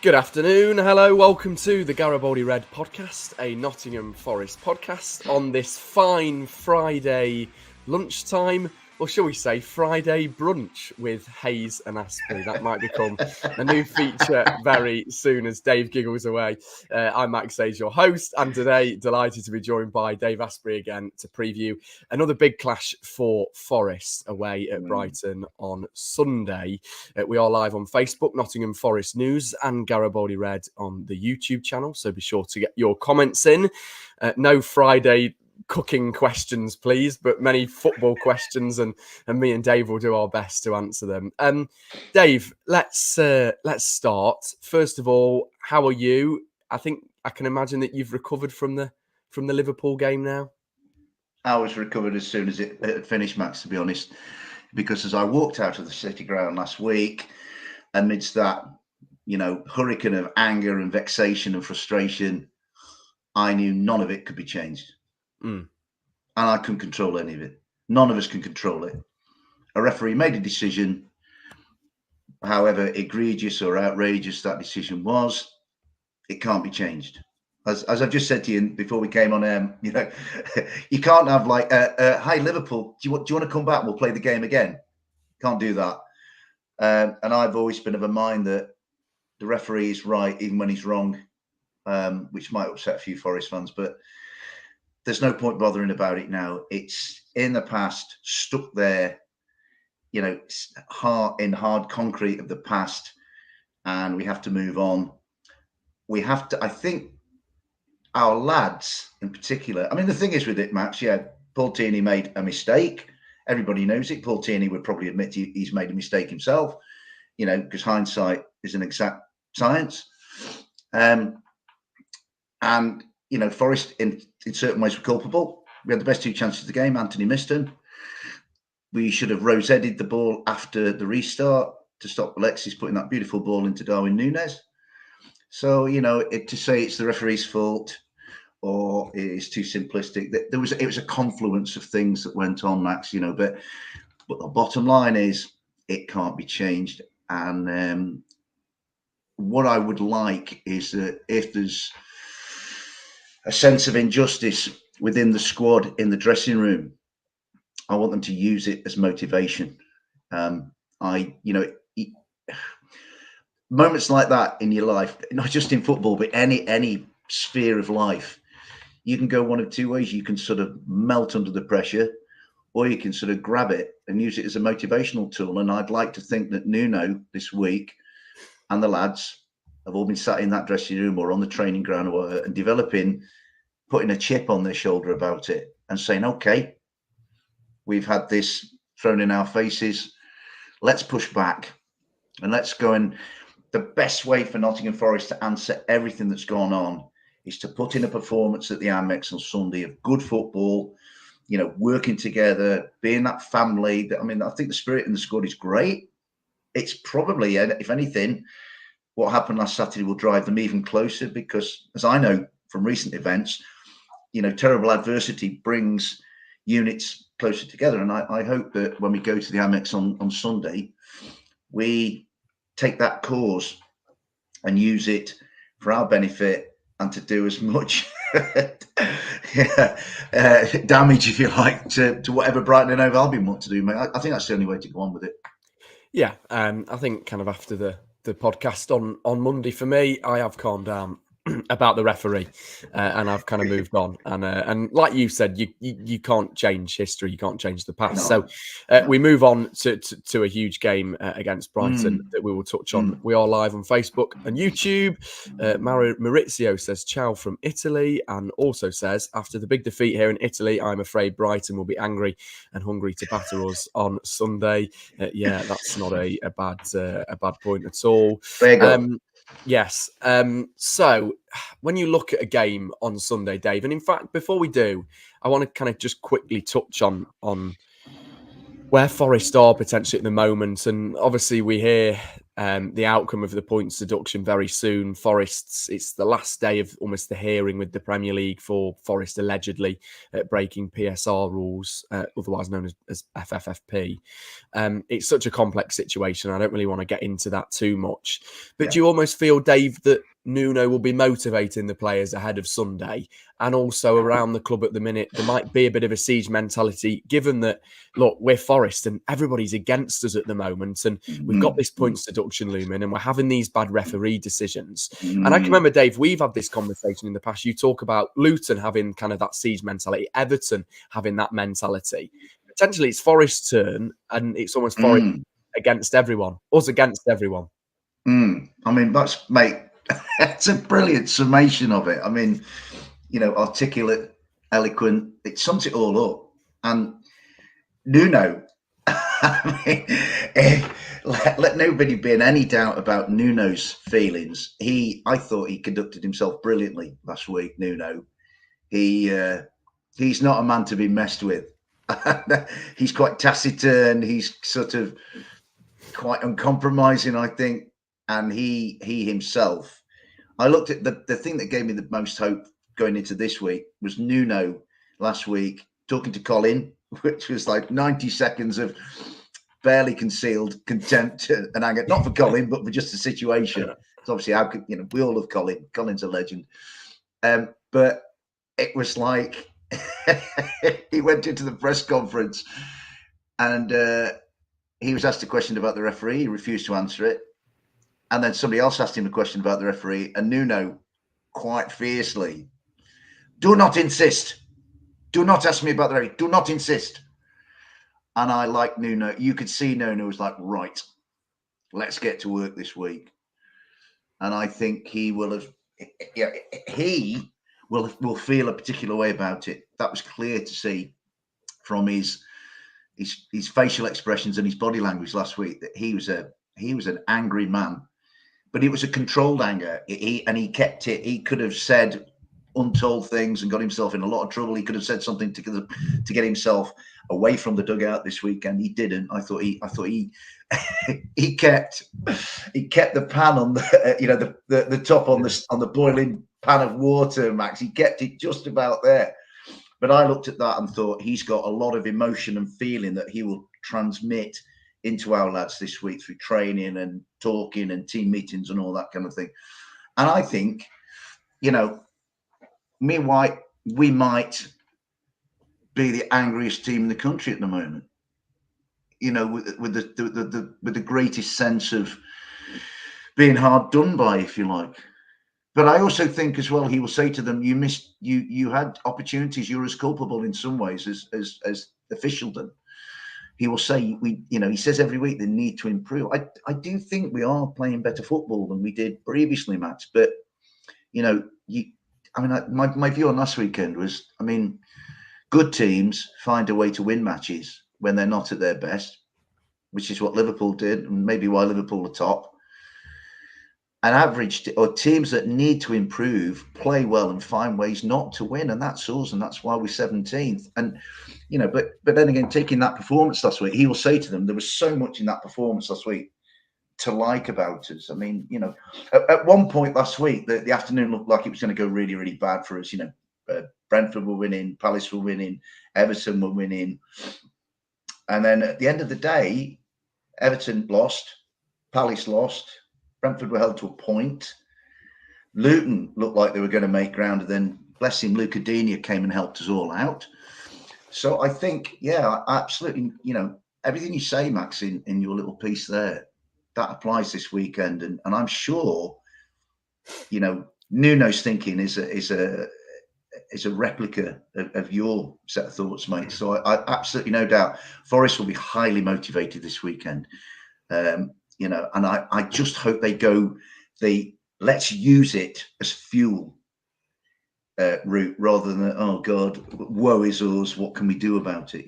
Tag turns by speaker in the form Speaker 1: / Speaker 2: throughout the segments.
Speaker 1: Good afternoon, hello, welcome to the Garibaldi Red podcast, a Nottingham Forest podcast on this fine Friday lunchtime, or shall we say Friday brunch with Hayes and Astbury. That might become a new feature very soon as Dave giggles away. I'm Max Hayes, your host, and today delighted to be joined by Dave Astbury again to preview another big clash for Forest away at Brighton on Sunday. We are live on Facebook, Nottingham Forest News, and Garibaldi Red on the YouTube channel, so be sure to get your comments in. No Friday cooking questions, please, but many football questions, and me and Dave will do our best to answer them. Dave, let's start. First of all, how are you? I think I can imagine that you've recovered from the Liverpool game now.
Speaker 2: I was recovered as soon as it had finished, Max, to be honest, because as I walked out of the City ground last week, amidst that, hurricane of anger and vexation and frustration, I knew none of it could be changed. And I couldn't control any of it. None of us can control it. A referee made a decision, however egregious or outrageous that decision was, it can't be changed. As I've just said to you before we came on, you can't have like, "Hi Liverpool, do you want to come back? We'll play the game again." Can't do that. And I've always been of a mind that the referee is right even when he's wrong, which might upset a few Forest fans, but there's no point bothering about it now. It's in the past, stuck there, in hard concrete of the past, and we have to move on. We have to, I think, our lads in particular. I mean, the thing is with it, Max, Paul Tierney made a mistake. Everybody knows it. Paul Tierney would probably admit he's made a mistake himself, because hindsight is an exact science. Forest in certain ways were culpable. We had the best two chances of the game. Anthony missed them. We should have rose-headed the ball after the restart to stop Alexis putting that beautiful ball into Darwin Núñez. So, to say it's the referee's fault or it is too simplistic, it was a confluence of things that went on, Max, but the bottom line is it can't be changed. And what I would like is that if there's a sense of injustice within the squad in the dressing room, I want them to use it as motivation. Moments like that in your life, not just in football, but any sphere of life, you can go one of two ways. You can sort of melt under the pressure, or you can sort of grab it and use it as a motivational tool. And I'd like to think that Nuno this week and the lads have all been sat in that dressing room or on the training ground and putting a chip on their shoulder about it and saying, okay, we've had this thrown in our faces. Let's push back and let's go. And the best way for Nottingham Forest to answer everything that's gone on is to put in a performance at the Amex on Sunday of good football, working together, being that family. I think the spirit in the squad is great. It's probably, if anything, what happened last Saturday will drive them even closer because, as I know from recent events, terrible adversity brings units closer together. And I hope that when we go to the Amex on Sunday, we take that cause and use it for our benefit and to do as much damage, if you like, to whatever Brighton and Hove Albion want to do, mate. I think that's the only way to go on with it.
Speaker 1: Yeah, I think kind of after the podcast on Monday, for me, I have calmed down about the referee and I've kind of moved on. And like you said, you can't change history, you can't change the past. No. So we move on to a huge game against Brighton that we will touch on. We are live on Facebook and YouTube. Maurizio says ciao from Italy and also says, after the big defeat here in Italy, I'm afraid Brighton will be angry and hungry to batter us on Sunday. That's not a bad point at all.
Speaker 2: There you go.
Speaker 1: Yes. So when you look at a game on Sunday, Dave, and in fact, before we do, I want to kind of just quickly touch on where Forest are potentially at the moment. And obviously we hear the outcome of the points deduction very soon. Forest's, it's the last day of almost the hearing with the Premier League for Forest allegedly breaking PSR rules, otherwise known as FFFP. It's such a complex situation. I don't really want to get into that too much. But do you almost feel, Dave, that Nuno will be motivating the players ahead of Sunday, and also around the club at the minute there might be a bit of a siege mentality, given that, look, we're Forest and everybody's against us at the moment, and we've got this points deduction looming and we're having these bad referee decisions. And I can remember, Dave, we've had this conversation in the past. You talk about Luton having kind of that siege mentality, Everton having that mentality. Potentially it's Forest's turn, and it's almost Forest against everyone, us against everyone.
Speaker 2: I mean, it's a brilliant summation of it. I mean, articulate, eloquent. It sums it all up. And Nuno, I mean, let nobody be in any doubt about Nuno's feelings. I thought he conducted himself brilliantly last week. Nuno, he's not a man to be messed with. He's quite taciturn. He's sort of quite uncompromising, I think. And he himself, I looked at the thing that gave me the most hope going into this week was Nuno last week talking to Colin, which was like 90 seconds of barely concealed contempt and anger, not for Colin, but for just the situation. It's obviously, how could, we all love Colin. Colin's a legend. But it was like he went into the press conference and he was asked a question about the referee. He refused to answer it. And then somebody else asked him a question about the referee, and Nuno, quite fiercely, do not insist. Do not ask me about the referee. Do not insist. And I like Nuno. You could see Nuno was like, right, let's get to work this week. And I think he will have, he will feel a particular way about it. That was clear to see from his facial expressions and his body language last week that he was an angry man. But it was a controlled anger. He kept it. He could have said untold things and got himself in a lot of trouble. He could have said something to get himself away from the dugout this weekend. He didn't. I thought he he kept the pan on the top on the boiling pan of water, Max. He kept it just about there. But I looked at that and thought he's got a lot of emotion and feeling that he will transmit into our lads this week through training and talking and team meetings and all that kind of thing. And I think, me and White, we might be the angriest team in the country at the moment. With the greatest sense of being hard done by, if you like. But I also think as well, he will say to them, you had opportunities, you're as culpable in some ways as officialdom. He will say, he says every week they need to improve. I do think we are playing better football than we did previously, Max. But, my view on last weekend was, good teams find a way to win matches when they're not at their best, which is what Liverpool did, and maybe why Liverpool are top. And average or teams that need to improve play well and find ways not to win, and that's us, and that's why we're 17th. And but then again, taking that performance last week, he will say to them, there was so much in that performance last week to like about us. At one point last week, the afternoon looked like it was going to go really, really bad for us. Brentford were winning, Palace were winning, Everton were winning, and then at the end of the day, Everton lost, Palace lost. Brentford were held to a point. Luton looked like they were going to make ground, and then, bless him, Luca Digne came and helped us all out. So I think, absolutely, everything you say, Max, in your little piece there, that applies this weekend. And I'm sure, Nuno's thinking is a replica of your set of thoughts, mate. So I absolutely no doubt Forest will be highly motivated this weekend. And I just hope they go the let's use it as fuel route rather than, oh God, woe is us, what can we do about it?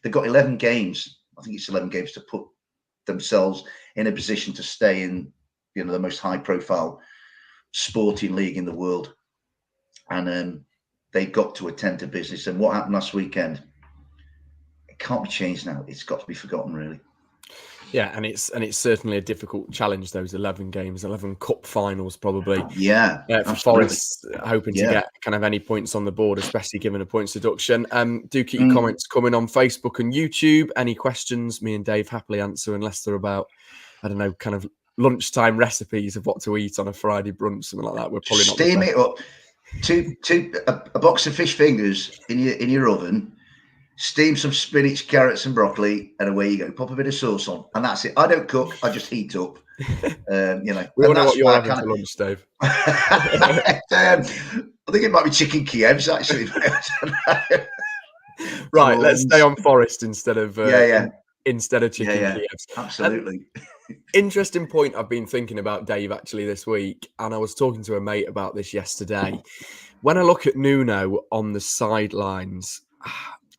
Speaker 2: They've got 11 games. I think it's 11 games to put themselves in a position to stay in, the most high profile sporting league in the world. And they've got to attend to business. And what happened last weekend, it can't be changed now. It's got to be forgotten, really.
Speaker 1: Yeah, and it's certainly a difficult challenge. Those 11 games, 11 cup finals, probably.
Speaker 2: Yeah,
Speaker 1: For
Speaker 2: absolutely.
Speaker 1: Forest, hoping to
Speaker 2: Yeah.
Speaker 1: get kind of any points on the board, especially given a points deduction. Do keep your comments coming on Facebook and YouTube. Any questions, me and Dave happily answer, unless they're about, I don't know, kind of lunchtime recipes of what to eat on a Friday brunch, something like that. We're probably not
Speaker 2: Steam it up. A box of fish fingers in your oven. Steam some spinach, carrots, and broccoli, and away you go. Pop a bit of sauce on, and that's it. I don't cook; I just heat up. You know,
Speaker 1: We
Speaker 2: and
Speaker 1: want to know
Speaker 2: that's
Speaker 1: what you're
Speaker 2: why I
Speaker 1: having
Speaker 2: kind
Speaker 1: for lunch, Dave.
Speaker 2: I think it might be chicken Kievs actually.
Speaker 1: Right, let's stay on Forest instead of chicken Kievs.
Speaker 2: Absolutely.
Speaker 1: Interesting point I've been thinking about, Dave, actually this week, and I was talking to a mate about this yesterday. When I look at Nuno on the sidelines,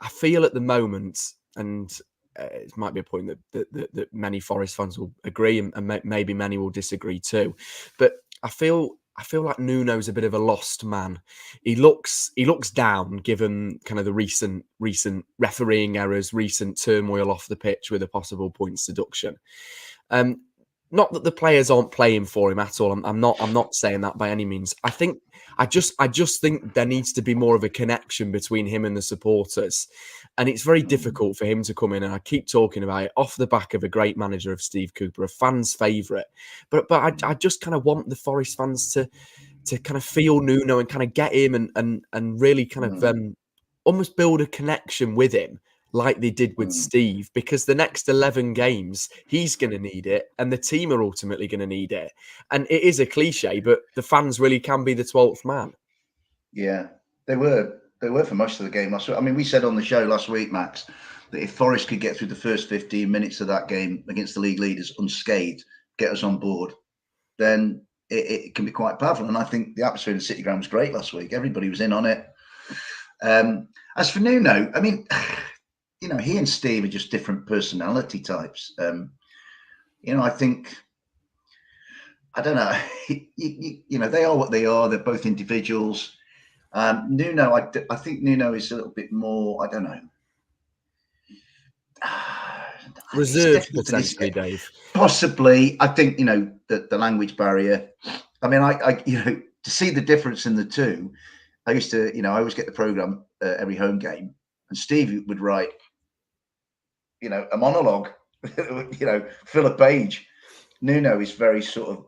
Speaker 1: I feel at the moment, and it might be a point that many Forest fans will agree, and maybe many will disagree too, but I feel like Nuno's a bit of a lost man. He looks down, given kind of the recent refereeing errors, recent turmoil off the pitch with a possible points deduction. Not that the players aren't playing for him at all. I'm not saying that by any means. I just think there needs to be more of a connection between him and the supporters, and it's very difficult for him to come in. And I keep talking about it off the back of a great manager of Steve Cooper, a fan's favourite. But I just kind of want the Forest fans to kind of feel Nuno and kind of get him and really kind of almost build a connection with him, like they did with Steve, because the next 11 games, he's going to need it, and the team are ultimately going to need it. And it is a cliche, but the fans really can be the 12th man.
Speaker 2: Yeah, they were for most of the game last week. I mean, we said on the show last week, Max, that if Forest could get through the first 15 minutes of that game against the league leaders unscathed, get us on board, then it can be quite powerful. And I think the atmosphere in the City Ground was great last week. Everybody was in on it. As for Nuno, I mean, you know, he and Steve are just different personality types. You know, I think, I don't know, you know, they are what they are. They're both individuals. Nuno, I think Nuno is a little bit more, I don't know.
Speaker 1: Reserved, potentially, Dave.
Speaker 2: Possibly. I think, you know, the language barrier. I mean, I you know, to see the difference in the two, I used to, you know, I always get the programme every home game, and Steve would write, you know, a monologue, you know, fill a page. Nuno is very sort of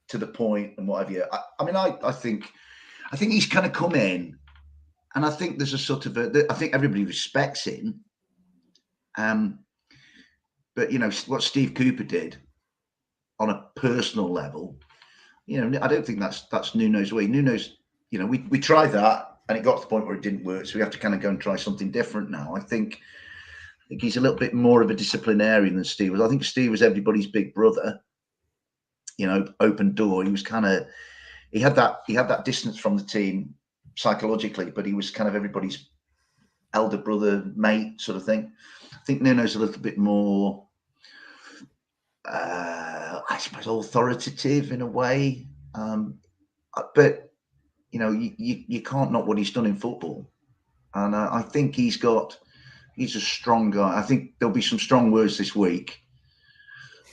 Speaker 2: to the point and what have you. I mean, I think he's kind of come in, and I think there's a sort of I think everybody respects him. But you know what Steve Cooper did on a personal level, you know, I don't think that's Nuno's way. Nuno's, you know, we tried that and it got to the point where it didn't work, so we have to kind of go and try something different now. I think he's a little bit more of a disciplinarian than Steve was. I think Steve was everybody's big brother, you know, open door. He was kind of, he had that distance from the team psychologically, but he was kind of everybody's elder brother, mate sort of thing. I think Nuno's a little bit more, I suppose, authoritative in a way. But you know, you can't knock what he's done in football, and I think he's a strong guy. I think there'll be some strong words this week.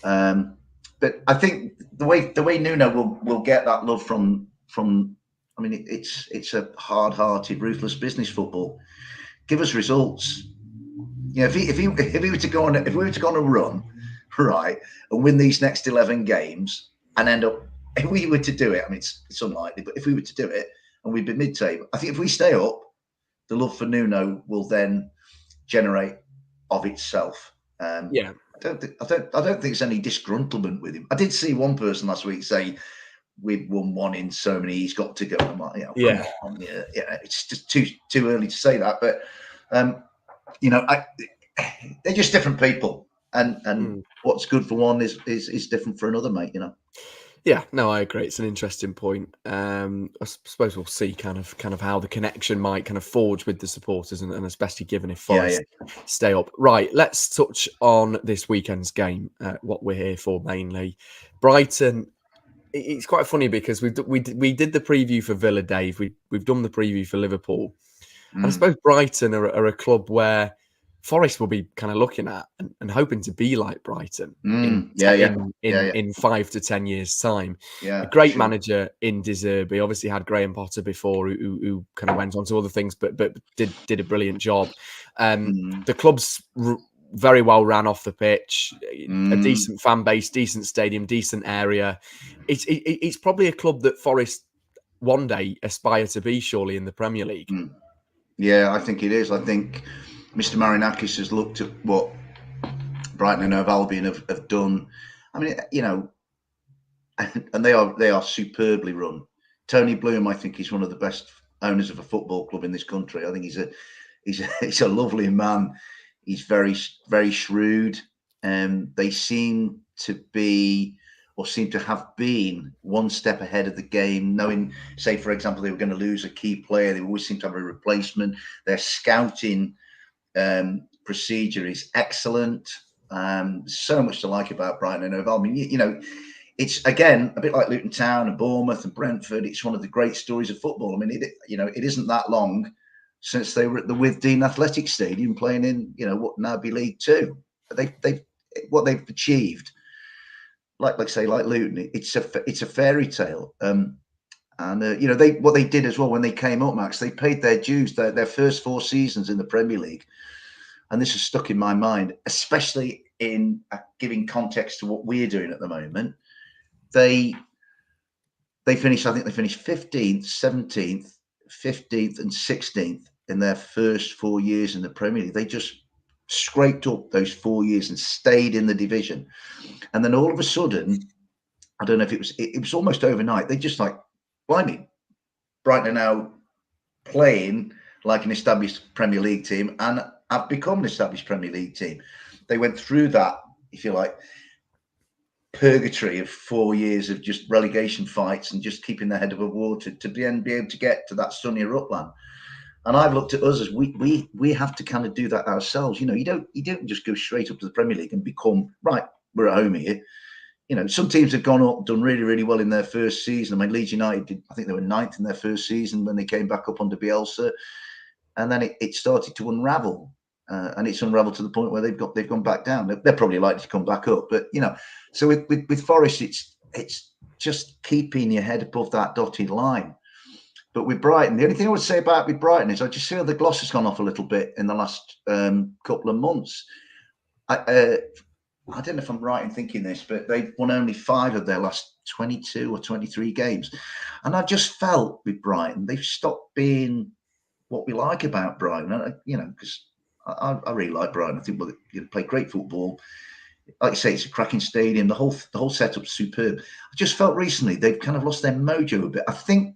Speaker 2: But I think the way Nuno will get that love from I mean, it's a hard-hearted, ruthless business football. Give us results. You know, if we were to go on a run, right, and win these next 11 games and end up, if we were to do it, I mean, it's unlikely, but if we were to do it and we'd be mid-table, I think if we stay up, the love for Nuno will then generate of itself.
Speaker 1: Yeah.
Speaker 2: I don't think there's any disgruntlement with him. I did see one person last week say, we've won one in so many, he's got to go. I'm like, you know, come on, yeah, it's just too early to say that. But you know, they're just different people, and what's good for one is different for another, mate. You know.
Speaker 1: Yeah, no, I agree. It's an interesting point. I suppose we'll see kind of how the connection might kind of forge with the supporters, and especially given if Forest stay up. Right, let's touch on this weekend's game. What we're here for mainly, Brighton. It's quite funny because we did the preview for Villa, Dave. We've done the preview for Liverpool, and I suppose Brighton are a club where Forest will be kind of looking at and hoping to be like Brighton in 5 to 10 years' time. A great manager in De Zerbi, obviously had Graham Potter before, who kind of went on to other things, but did a brilliant job. The club's very well ran off the pitch, a decent fan base, decent stadium, decent area. It's probably a club that Forest one day aspire to be, surely, in the Premier League.
Speaker 2: Yeah, I think it is. I think Mr. Marinakis has looked at what Brighton and Hove Albion have done. I mean, you know, and they are superbly run. Tony Bloom, I think, is one of the best owners of a football club in this country. I think he's a lovely man. He's very, very shrewd. They seem to be, or seem to have been, one step ahead of the game, knowing, say, for example, they were going to lose a key player. They always seem to have a replacement. Their scouting procedure is excellent. So much to like about Brighton and Hove Albion. You know, it's, again, a bit like Luton Town and Bournemouth and Brentford. It's one of the great stories of football. I mean, it isn't that long since they were at the Withdean Athletic Stadium playing in, you know, what now be League Two. What they've achieved, like Luton, it's a fairy tale. You know, what they did as well when they came up, Max, they paid their dues. Their first 4 seasons in the Premier League, and this has stuck in my mind, especially in giving context to what we're doing at the moment. They finished, I think they finished 15th, 17th, 15th, and 16th in their first 4 years in the Premier League. They just scraped up those 4 years and stayed in the division. And then all of a sudden, I don't know if it was almost overnight. They just like, blimey, Brighton are now playing like an established Premier League team and have become an established Premier League team. They went through that, if you like, purgatory of 4 years of just relegation fights and just keeping their head above water to be able to get to that sunnier upland. And I've looked at us as we have to kind of do that ourselves. You know, you don't just go straight up to the Premier League and become, right, we're at home here. You know, some teams have gone up, done really, really well in their first season. I mean, Leeds United did, I think they were 9th in their first season when they came back up under Bielsa. And then it started to unravel. And it's unraveled to the point where they've gone back down. They're probably likely to come back up. But, you know, so with Forest, it's just keeping your head above that dotted line. But with Brighton, the only thing I would say with Brighton is I just feel the gloss has gone off a little bit in the last couple of months. I don't know if I'm right in thinking this, but they've won only 5 of their last 22 or 23 games. And I just felt with Brighton, they've stopped being what we like about Brighton. And, you know, because I really like Brighton. I think they play great football. Like you say, it's a cracking stadium. The whole setup's superb. I just felt recently they've kind of lost their mojo a bit. I think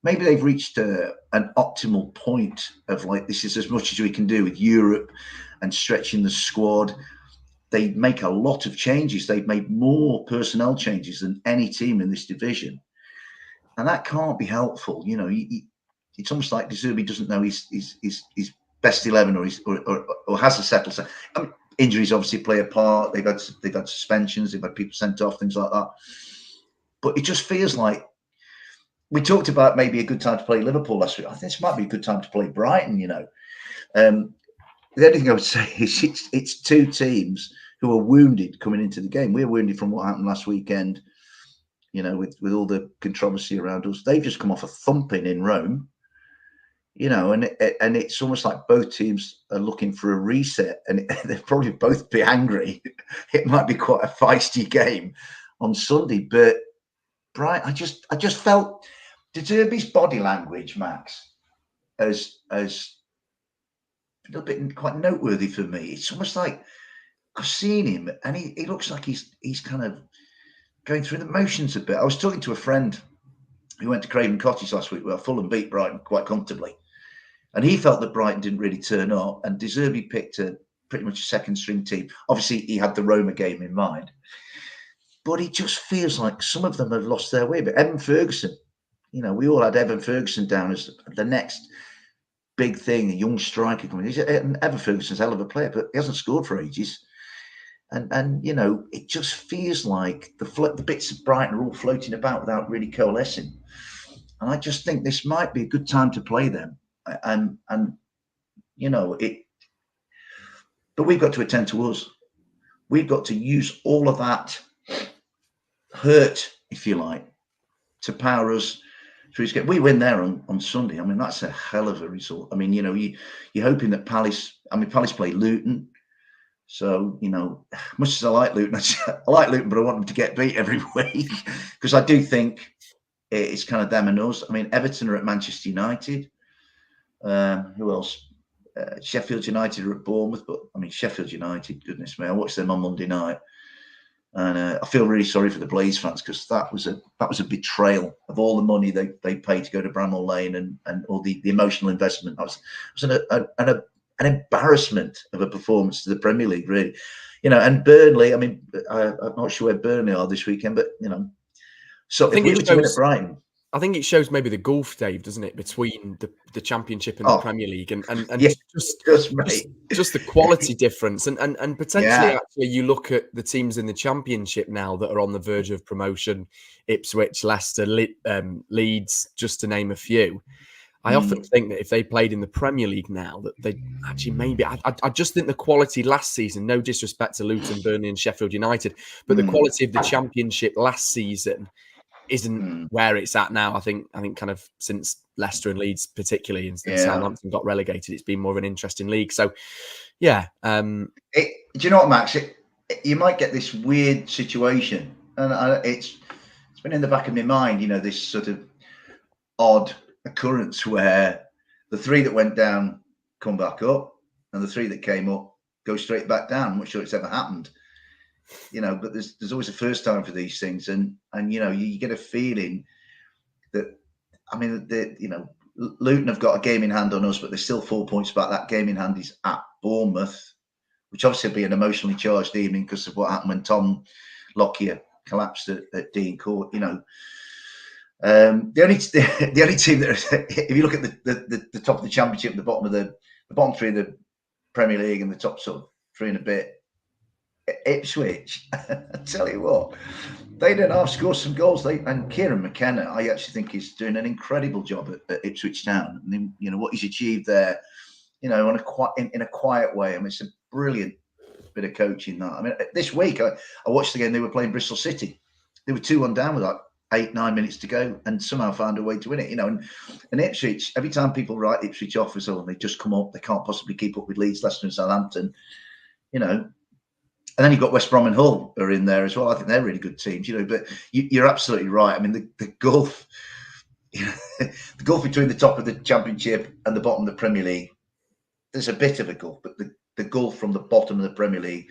Speaker 2: maybe they've reached an optimal point of like, this is as much as we can do with Europe and stretching the squad. They make a lot of changes. They've made more personnel changes than any team in this division. And that can't be helpful. You know, it's almost like De Zerbi doesn't know his best 11 or has a settled. I mean, injuries obviously play a part. They've had suspensions. They've had people sent off, things like that. But it just feels like we talked about maybe a good time to play Liverpool last week. I think this might be a good time to play Brighton. You know, the only thing I would say is it's 2 teams who are wounded coming into the game. We're wounded from what happened last weekend. You know, with all the controversy around us, they've just come off a thumping in Rome. You know, and it's almost like both teams are looking for a reset, and they'll probably both be angry. It might be quite a feisty game on Sunday, but Brighton, I just felt De Zerbi's body language, Max, as a little bit quite noteworthy for me. It's almost like I've seen him, and he looks like he's kind of going through the motions a bit. I was talking to a friend who went to Craven Cottage last week, where Fulham beat Brighton quite comfortably. And he felt that Brighton didn't really turn up, and De Zerbi picked pretty much a second string team. Obviously, he had the Roma game in mind, but it just feels like some of them have lost their way. But Evan Ferguson, you know, we all had Evan Ferguson down as the next big thing, a young striker coming. Evan Ferguson's a hell of a player, but he hasn't scored for ages. And you know, it just feels like the bits of Brighton are all floating about without really coalescing. And I just think this might be a good time to play them. And you know, But we've got to attend to us. We've got to use all of that hurt, if you like, to power us through. We win there on Sunday. I mean, that's a hell of a result. I mean, you're hoping that Palace play Luton. So, much as I like Luton, I like Luton, but I want them to get beat every week because I do think it's kind of them and us. I mean, Everton are at Manchester United. Who else? Sheffield United are at Bournemouth, but I mean, Sheffield United, goodness me, I watched them on Monday night. And I feel really sorry for the Blaze fans because that was a betrayal of all the money they paid to go to Bramall Lane and all the emotional investment. It was an embarrassment of a performance to the Premier League, really. And Burnley. I mean, I'm not sure where Burnley are this weekend, but so if we were to win at Brighton.
Speaker 1: I think it shows maybe the gulf, Dave, doesn't it, between the Championship and the Premier League, and
Speaker 2: yeah,
Speaker 1: just the quality difference, and potentially actually you look at the teams in the Championship now that are on the verge of promotion, Ipswich, Leicester, Leeds, just to name a few. I often think that if they played in the Premier League now, that they actually maybe. I just think the quality last season, no disrespect to Luton, Burnley, and Sheffield United, but the quality of the Championship last season isn't where it's at now. I think kind of since Leicester and Leeds particularly and Southampton got relegated, it's been more of an interesting league. So yeah.
Speaker 2: Do you know what, Max? You might get this weird situation, and it's been in the back of my mind, this sort of odd occurrence where the three that went down come back up and the three that came up go straight back down. I'm not sure it's ever happened. But there's always a first time for these things, and you get a feeling that, I mean, Luton have got a game in hand on us, but there's still 4 points back. That game in hand is at Bournemouth, which obviously will be an emotionally charged evening because of what happened when Tom Lockyer collapsed at Dean Court. The only team that, if you look at the top of the Championship, the bottom three of the Premier League, and the top sort of three and a bit, Ipswich, I tell you what, they didn't half score some goals. And Kieran McKenna, I actually think, is doing an incredible job at Ipswich Town. And what he's achieved there, in a quiet way. I mean, it's a brilliant bit of coaching. That, I mean, this week I watched the game. They were playing Bristol City. They were 2-1 down with like 8-9 minutes to go, and somehow found a way to win it. And Ipswich, every time people write Ipswich off as, oh, they just come up, they can't possibly keep up with Leeds, Leicester, and Southampton. And then you've got West Brom and Hull are in there as well. I think they're really good teams, But you're absolutely right. I mean, the gulf, the gulf between the top of the Championship and the bottom of the Premier League, there's a bit of a gulf. But the gulf from the bottom of the Premier League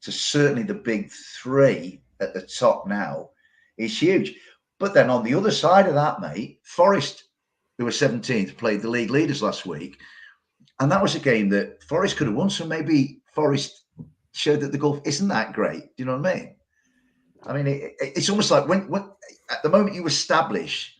Speaker 2: to certainly the big three at the top now is huge. But then on the other side of that, mate, Forest, who were 17th, played the league leaders last week, and that was a game that Forest could have won. So maybe Forest showed that the gulf isn't that great. Do you know what I mean? I mean, it's almost like when at the moment you establish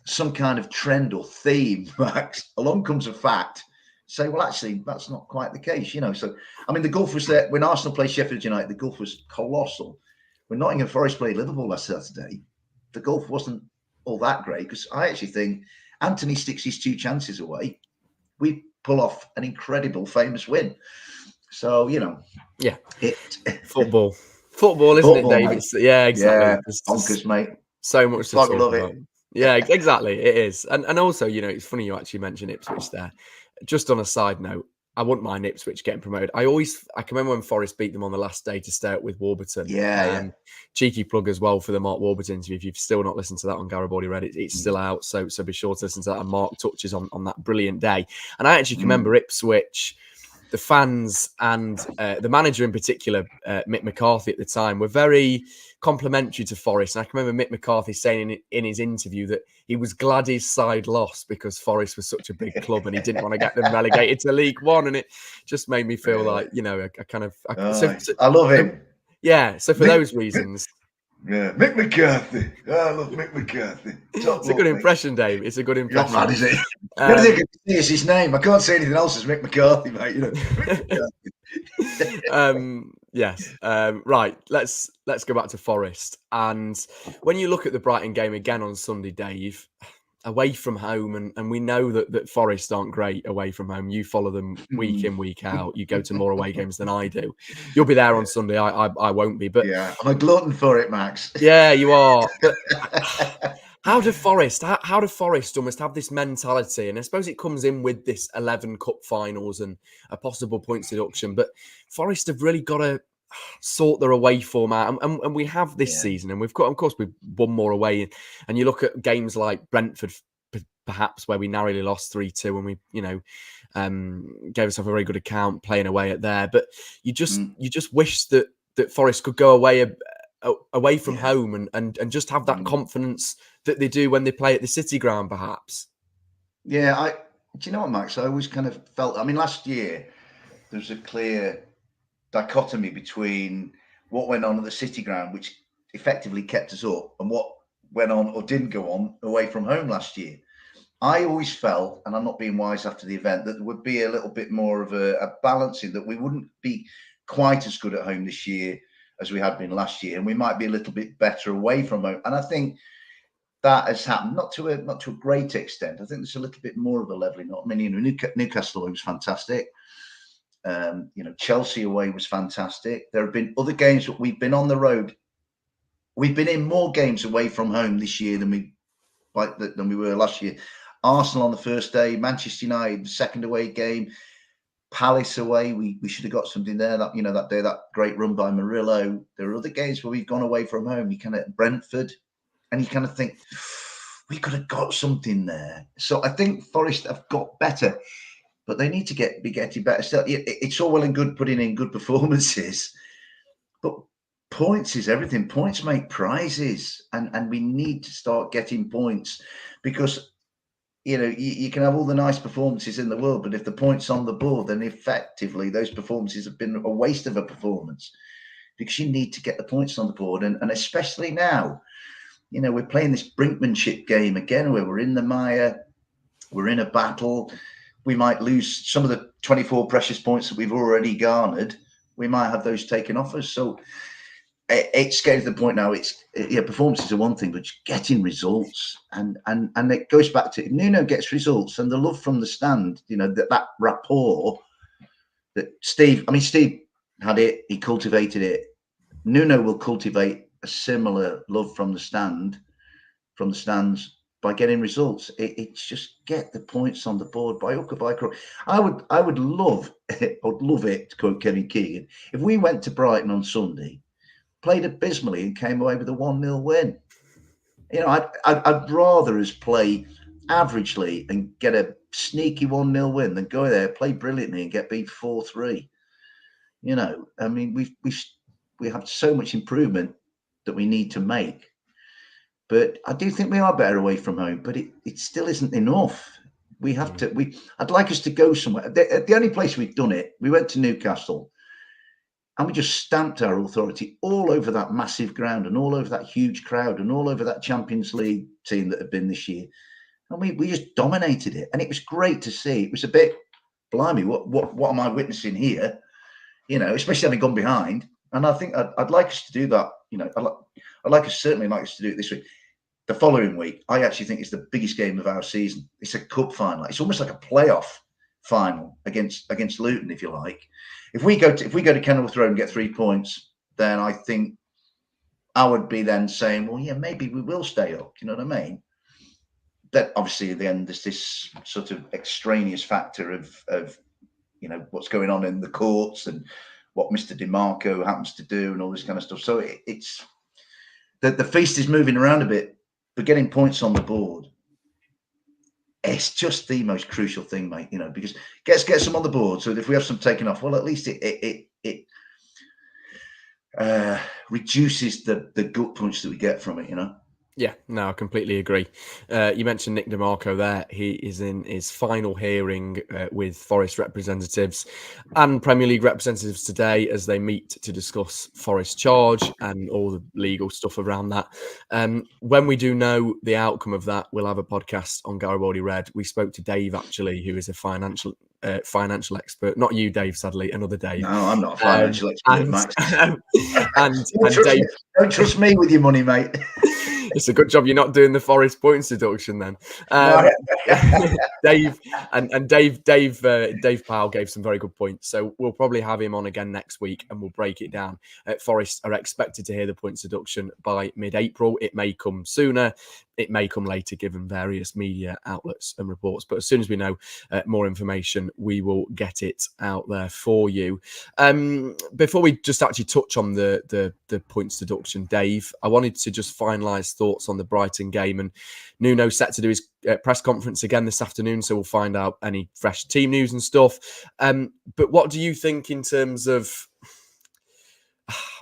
Speaker 2: some kind of trend or theme, Max, along comes a fact. Say, well, actually, that's not quite the case, So, I mean, the gulf was there when Arsenal played Sheffield United. The gulf was colossal. When Nottingham Forest played Liverpool last Saturday, the gulf wasn't all that great because I actually think Anthony sticks his 2 chances away. We pull off an incredible, famous win. So,
Speaker 1: yeah, football, isn't it, Dave? Exactly.
Speaker 2: Yeah, bonkers, mate.
Speaker 1: So much to talk
Speaker 2: love
Speaker 1: about.
Speaker 2: It.
Speaker 1: Yeah, exactly. It is, and also, it's funny you actually mentioned Ipswich there. Just on a side note, I wouldn't mind Ipswich getting promoted. I can remember when Forest beat them on the last day to stay up with Warburton.
Speaker 2: Yeah.
Speaker 1: Cheeky plug as well for the Mark Warburton interview. If you've still not listened to that on Garibaldi Red, it's still out. So be sure to listen to that. And Mark touches on that brilliant day. And I actually can remember Ipswich, the fans and the manager in particular, Mick McCarthy at the time, were very complimentary to Forest. And I can remember Mick McCarthy saying in his interview that he was glad his side lost because Forest was such a big club and he didn't want to get them relegated to League One. And it just made me feel like,
Speaker 2: I love him.
Speaker 1: So for those reasons.
Speaker 2: Yeah, Mick McCarthy. I love Mick McCarthy.
Speaker 1: It's a good impression, Dave. It's a good impression.
Speaker 2: Not bad, is it? The only thing I can say is his name. I can't say anything else as Mick McCarthy, mate.
Speaker 1: Yes. Right. Let's go back to Forest. And when you look at the Brighton game again on Sunday, Dave, away from home, and we know that Forest aren't great away from home. You follow them week in, week out. You go to more away games than I do. You'll be there on Sunday. I won't be, but
Speaker 2: yeah, I'm a glutton for it, Max.
Speaker 1: yeah, you are. But how do Forest almost have this mentality? And I suppose it comes in with this 11 cup finals and a possible points deduction. But Forest have really got to sort their away form out, and we have this season, and we've won more away. And you look at games like Brentford, perhaps, where we narrowly lost 3-2, and we gave ourselves a very good account playing away at there. But you just wish that Forest could go away from home and just have that confidence that they do when they play at the City Ground, perhaps.
Speaker 2: Yeah, do you know what, Max? I always kind of felt. I mean, last year there was a clear dichotomy between what went on at the City Ground, which effectively kept us up, and what went on or didn't go on away from home last year. I always felt, and I'm not being wise after the event, that there would be a little bit more of a balancing, that we wouldn't be quite as good at home this year as we had been last year, and we might be a little bit better away from home. And I think that has happened, not to a great extent. I think there's a little bit more of a leveling up. I mean, Newcastle away was fantastic. Chelsea away was fantastic. There have been other games that we've been on the road. We've been in more games away from home this year than we were last year. Arsenal on the first day, Manchester United the second away game, Palace away. We should have got something there that day, that great run by Murillo. There are other games where we've gone away from home. You kind of Brentford, and you kind of think we could have got something there. So I think Forest have got better, but they need to be getting better still. It's all well and good putting in good performances, but points is everything. Points make prizes, and we need to start getting points, because you can have all the nice performances in the world, but if the points on the board, then effectively those performances have been a waste of a performance, because you need to get the points on the board, and especially now, we're playing this brinkmanship game again, where we're in the mire, we're in a battle. We might lose some of the 24 precious points that we've already garnered. We might have those taken off us. So it's getting to the point now. Performances are one thing, but getting results, and it goes back to Nuno gets results, and the love from the stand. That rapport that Steve had it. He cultivated it. Nuno will cultivate a similar love from the stands by getting results. It's just get the points on the board by hook or by crook. I would love it, to quote Kevin Keegan, if we went to Brighton on Sunday, played abysmally, and came away with a 1-0 win. I'd rather us play averagely and get a sneaky 1-0 win than go there, play brilliantly, and get beat 4-3. I mean, we have so much improvement that we need to make. But I do think we are better away from home, but it still isn't enough. We have to. I'd like us to go somewhere. The only place we've done it, we went to Newcastle, and we just stamped our authority all over that massive ground, and all over that huge crowd, and all over that Champions League team that have been this year. And we just dominated it, and it was great to see. It was a bit, blimey, what am I witnessing here? Especially having gone behind. And I think I'd like us to do that. I'd certainly like us to do it this week. The following week, I actually think it's the biggest game of our season. It's a cup final. It's almost like a playoff final against Luton, if you like. If we go to Kenilworth Road and get 3 points, then I think I would be then saying, well, yeah, maybe we will stay up. You know what I mean? That obviously at the end there's this sort of extraneous factor of what's going on in the courts and what Mr. DiMarco happens to do and all this kind of stuff. So it's the feast is moving around a bit, but getting points on the board, it's just the most crucial thing, mate. Because get some on the board, so that if we have some taken off, well, at least it reduces the gut punch that we get from it.
Speaker 1: Yeah, no, I completely agree. You mentioned Nick DiMarco there. He is in his final hearing with Forest representatives and Premier League representatives today as they meet to discuss Forest charge and all the legal stuff around that. When we do know the outcome of that, we'll have a podcast on Garibaldi Red. We spoke to Dave, actually, who is a financial expert. Not you, Dave, sadly, another Dave.
Speaker 2: No, I'm not a financial expert, Max.
Speaker 1: And
Speaker 2: Dave, don't trust me with your money, mate.
Speaker 1: It's a good job you're not doing the Forest points deduction then.
Speaker 2: No,
Speaker 1: Dave Dave Powell gave some very good points, so we'll probably have him on again next week and we'll break it down. Forest are expected to hear the points deduction by mid-April. It may come sooner, it may come later, given various media outlets and reports. But as soon as we know more information, we will get it out there for you. Before we just actually touch on the points deduction, Dave, I wanted to just finalise thoughts on the Brighton game. And Nuno set to do his press conference again this afternoon, so we'll find out any fresh team news and stuff. But what do you think in terms of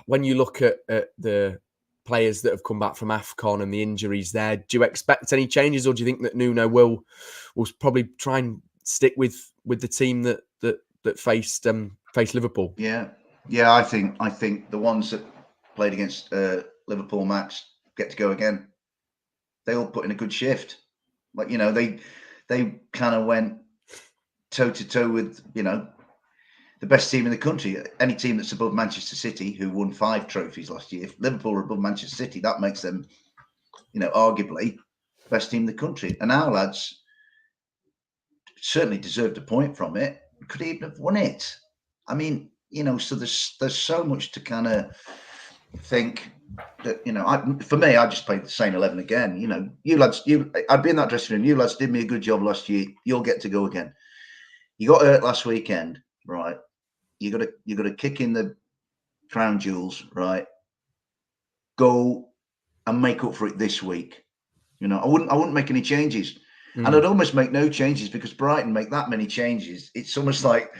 Speaker 1: when you look at the players that have come back from AFCON and the injuries there? Do you expect any changes, or do you think that Nuno will probably try and stick with the team that faced Liverpool?
Speaker 2: Yeah. I think the ones that played against Liverpool, Max, get to go again. They all put in a good shift. Like, they kind of went toe to toe with, the best team in the country. Any team that's above Manchester City, who won 5 trophies last year. If Liverpool are above Manchester City, that makes them, arguably best team in the country. And our lads certainly deserved a point from it. Could even have won it. I mean, so there's so much to kind of think that, for me, I just played the same 11 again. You lads, I'd be in that dressing room. You lads did me a good job last year. You'll get to go again. You got hurt last weekend, right? You got to kick in the crown jewels, right? Go and make up for it this week. I wouldn't make any changes. And I'd almost make no changes, because Brighton make that many changes. It's almost like,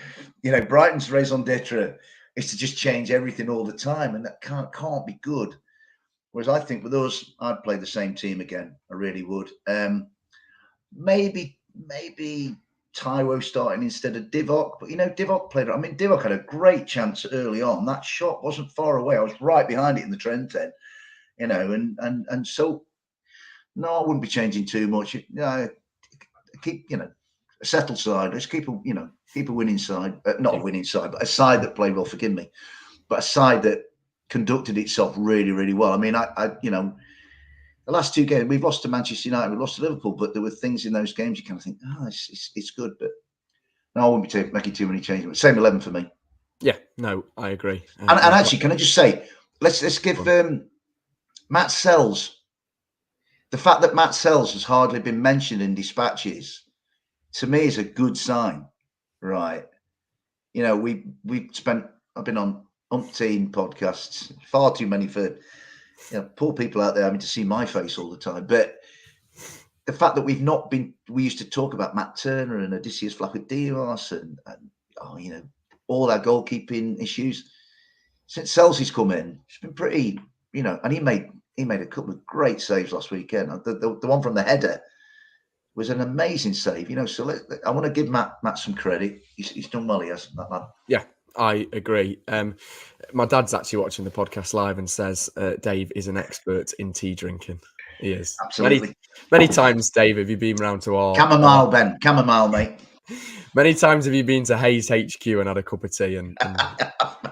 Speaker 2: Brighton's raison d'etre is to just change everything all the time, and that can't be good. Whereas I think with us, I'd play the same team again. I really would. Maybe Taiwo starting instead of Divock, but Divock played. I mean, Divock had a great chance early on. That shot wasn't far away. I was right behind it in the trend then, and so no, I wouldn't be changing too much. Keep a settled side. Let's keep a winning side, not a winning side, but a side that played well. Forgive me, but a side that conducted itself really, really well. I mean, the last 2 games we've lost to Manchester United, we've lost to Liverpool, but there were things in those games you kind of think, it's good, but no, I wouldn't be making too many changes. Same 11 for me.
Speaker 1: Yeah, no, I agree.
Speaker 2: And actually, can I just say, let's give Matt Sells. The fact that Matt Sells has hardly been mentioned in dispatches, to me, is a good sign, right? I've been on umpteen podcasts, far too many for poor people out there having to see my face all the time. But the fact that we used to talk about Matt Turner and Odysseus Flacco-Dimas and all our goalkeeping issues. Since Sells come in, it's been pretty, and he made a couple of great saves last weekend. The one from the header was an amazing save, So I want to give Matt some credit. He's done well, he has, that man.
Speaker 1: Yeah, I agree. My dad's actually watching the podcast live and says Dave is an expert in tea drinking. He is.
Speaker 2: Absolutely.
Speaker 1: Many times, Dave, have you been round to our...
Speaker 2: Chamomile, Ben. Chamomile, mate.
Speaker 1: Many times have you been to Hayes HQ and had a cup of tea and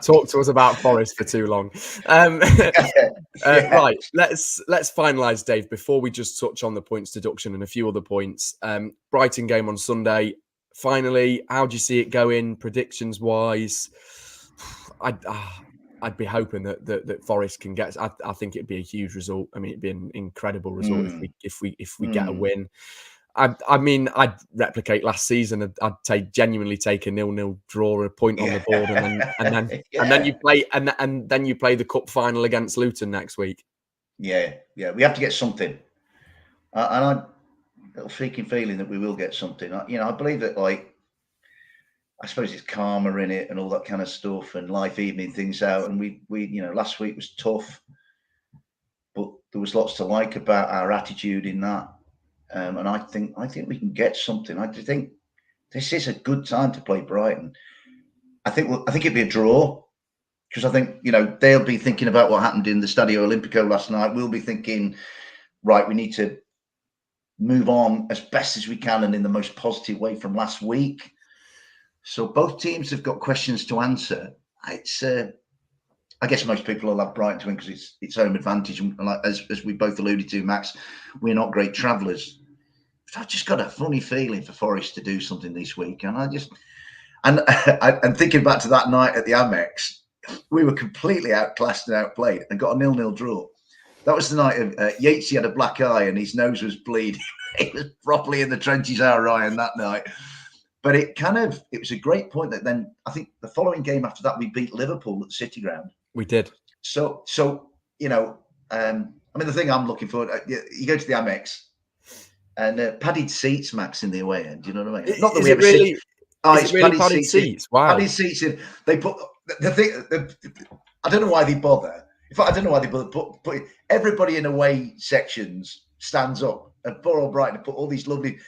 Speaker 1: talked to us about Forest for too long. Right, let's finalise, Dave, before we just touch on the points deduction and a few other points. Brighton game on Sunday. Finally, how do you see it going, predictions wise? I'd be hoping that Forest can get. I think it'd be a huge result. I mean, it'd be an incredible result if we get a win. I mean, I'd replicate last season. I'd genuinely take a 0-0 draw, a point on the board, and then you play the cup final against Luton next week.
Speaker 2: Yeah. We have to get something, and I little freaking feeling that we will get something. I believe that, I suppose it's karma in it and all that kind of stuff, and life evening things out. And we last week was tough, but there was lots to like about our attitude in that. And I think we can get something. I think this is a good time to play Brighton. I think it'd be a draw, because I think they'll be thinking about what happened in the Stadio Olimpico last night. We'll be thinking, right, we need to move on as best as we can and in the most positive way from last week. So both teams have got questions to answer. I guess most people will have Brighton to win because it's home advantage. And like as we both alluded to, Max, we're not great travellers. I've just got a funny feeling for Forest to do something this week, and and thinking back to that night at the Amex, we were completely outclassed and outplayed, and got a 0-0 draw. That was the night of Yatesy had a black eye and his nose was bleeding. He was properly in the trenches, our Ryan, that night. But it was a great point that then I think the following game after that we beat Liverpool at the City Ground.
Speaker 1: We did.
Speaker 2: So you know, I mean the thing I'm looking for, you go to the Amex and padded seats, Max, in the away end. You know what I mean? Not that we ever
Speaker 1: really.
Speaker 2: It's
Speaker 1: really padded seats. Wow.
Speaker 2: Padded seats in. They put the thing. I don't know why they bother. In fact, I don't know why they bother. Put everybody in away sections stands up, and poor old Brighton put all these lovely.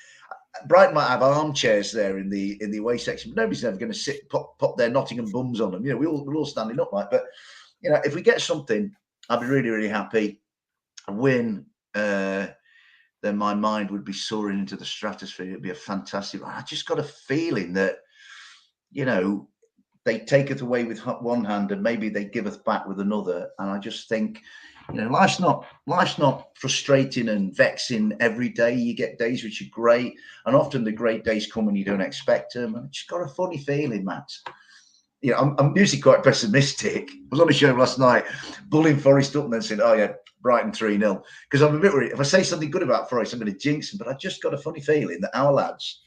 Speaker 2: Brighton might have armchairs there in the away section, but nobody's ever going to sit pop their Nottingham bums on them. You know, we're all standing up like. But you know, if we get something, I'd be really, really happy. A win, then my mind would be soaring into the stratosphere. It'd be a fantastic. I just got a feeling that, you know, they take it away with one hand and maybe they give us back with another. And I just think, you know, life's not frustrating and vexing every day. You get days which are great, and often the great days come when you don't expect them. And I just got a funny feeling, Matt. You know, I'm usually quite pessimistic. I was on a show last night, bullying Forest up and then saying, "Oh yeah, Brighton 3-0," because I'm a bit worried. If I say something good about Forest, I'm going to jinx them. But I just got a funny feeling that our lads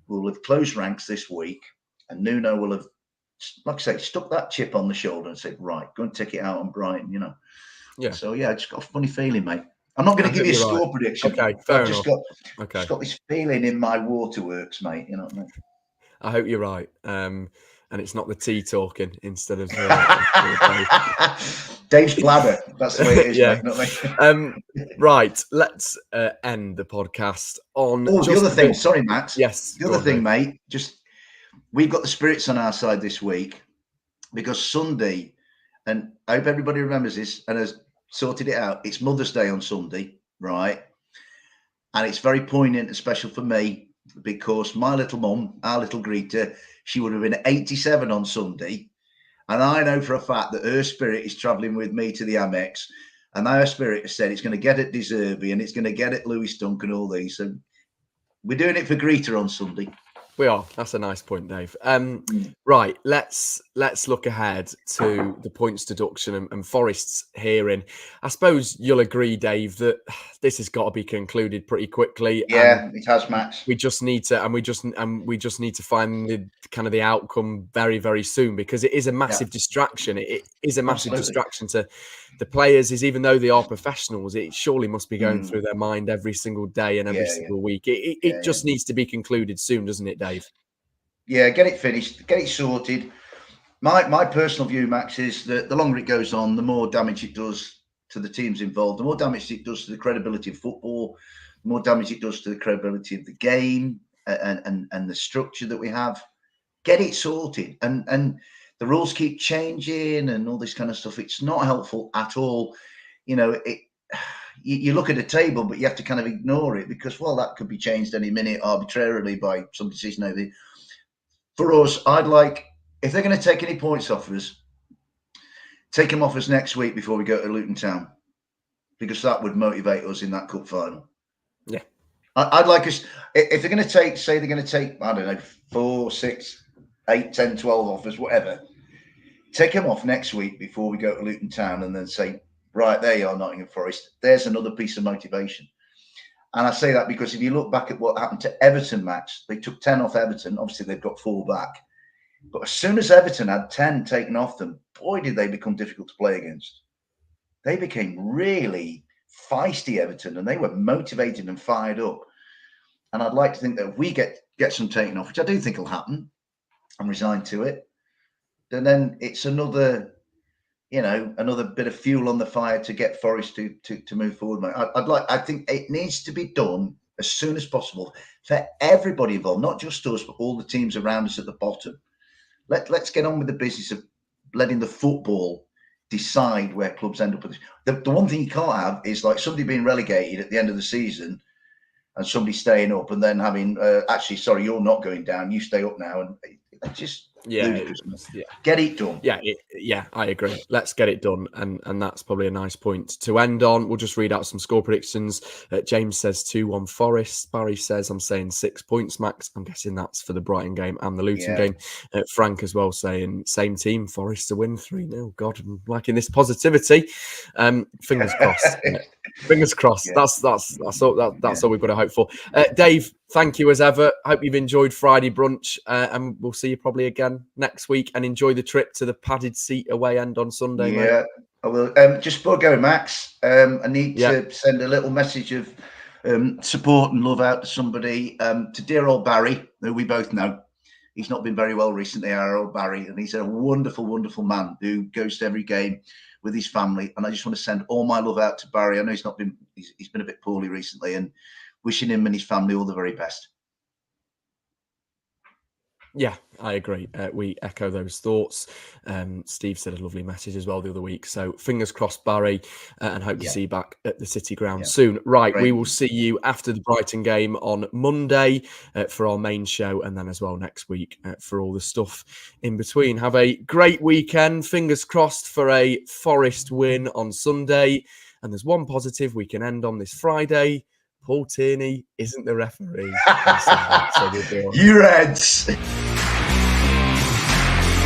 Speaker 2: will have closed ranks this week, and Nuno will have, like I say, stuck that chip on the shoulder and said, "Right, go and take it out on Brighton." You know. Yeah. So yeah, I just got a funny feeling, mate. I'm not going to give you a score prediction.
Speaker 1: Okay, fair enough.
Speaker 2: Just got this feeling in my waterworks, mate. You know what I mean?
Speaker 1: I hope you're right. And it's not the tea talking instead of
Speaker 2: Dave's bladder. That's the way it is, mate. Not
Speaker 1: right, let's end the podcast on.
Speaker 2: The other thing, sorry, Matt.
Speaker 1: Yes.
Speaker 2: The other thing, mate. Just we've got the spirits on our side this week because Sunday, and I hope everybody remembers this and has sorted it out. It's Mother's Day on Sunday, right? And it's very poignant and special for me because my little mum, our little Greta, she would have been 87 on Sunday. And I know for a fact that her spirit is travelling with me to the Amex. And her spirit has said it's going to get at Deserby and it's going to get at Lewis Dunk and all these. So we're doing it for Greta on Sunday.
Speaker 1: We are. That's a nice point, Dave. Right, let's look ahead to the points deduction and Forest's hearing. I suppose you'll agree, Dave, that this has got to be concluded pretty quickly.
Speaker 2: Yeah, it has, Max.
Speaker 1: We just need to, and we just need to find the outcome very, very soon because it is a massive distraction. It is a massive distraction to the players. Is even though they are professionals, it surely must be going through their mind every single day and every single week. It just needs to be concluded soon, doesn't it, Dave?
Speaker 2: Yeah, get it finished, get it sorted. My personal view, Max, is that the longer it goes on, the more damage it does to the teams involved, the more damage it does to the credibility of football, the more damage it does to the credibility of the game and the structure that we have. Get it sorted. And the rules keep changing and all this kind of stuff. It's not helpful at all. You know, you look at a table, but you have to kind of ignore it because, well, that could be changed any minute arbitrarily by some decision over there. For us, I'd like, if they're going to take any points off us, take them off us next week before we go to Luton Town, because that would motivate us in that cup final.
Speaker 1: Yeah.
Speaker 2: I'd like us, if they're going to take, say they're going to take, I don't know, 4, 6, 8, 10, 12 off us, whatever, take them off next week before we go to Luton Town and then say, right, there you are, Nottingham Forest. There's another piece of motivation. And I say that because if you look back at what happened to Everton, Max, they took 10 off Everton. Obviously, they've got 4 back. But as soon as Everton had 10 taken off them, boy, did they become difficult to play against. They became really feisty, Everton, and they were motivated and fired up. And I'd like to think that if we get some taken off, which I do think will happen, I'm resigned to it, then it's another bit of fuel on the fire to get Forest to move forward, mate. I think it needs to be done as soon as possible for everybody involved, not just us, but all the teams around us at the bottom. Let's get on with the business of letting the football decide where clubs end up with this. The one thing you can't have is like somebody being relegated at the end of the season and somebody staying up and then having, actually, sorry, you're not going down, you stay up now. And
Speaker 1: Yeah,
Speaker 2: Ludicrous. Get it done.
Speaker 1: Yeah, I agree. Let's get it done, and that's probably a nice point to end on. We'll just read out some score predictions. James says 2-1 Forest. Barry says, I'm saying 6 points, Max. I'm guessing that's for the Brighton game and the Luton game. Frank as well saying same team, Forest to win 3-0. God, I'm liking this positivity. Fingers crossed. Fingers crossed.
Speaker 2: Yeah.
Speaker 1: That's all we've got to hope for. Dave, thank you as ever. Hope you've enjoyed Friday brunch, and we'll see you probably again next week. And enjoy the trip to the padded seat away end on Sunday, mate.
Speaker 2: Yeah, I will. Just before going, Max, I need to send a little message of support and love out to somebody, to dear old Barry, who we both know. He's not been very well recently, our old Barry, and he's a wonderful, wonderful man who goes to every game with his family. And I just want to send all my love out to Barry. I know he's been a bit poorly recently, and wishing him and his family all the very best.
Speaker 1: Yeah, I agree. We echo those thoughts. Steve said a lovely message as well the other week. So fingers crossed, Barry, and hope to see you back at the City Ground soon. Right, we will see you after the Brighton game on Monday for our main show, and then as well next week for all the stuff in between. Have a great weekend. Fingers crossed for a Forest win on Sunday. And there's one positive we can end on this Friday. Paul Tierney isn't the referee. So we'll be on.
Speaker 2: You Reds!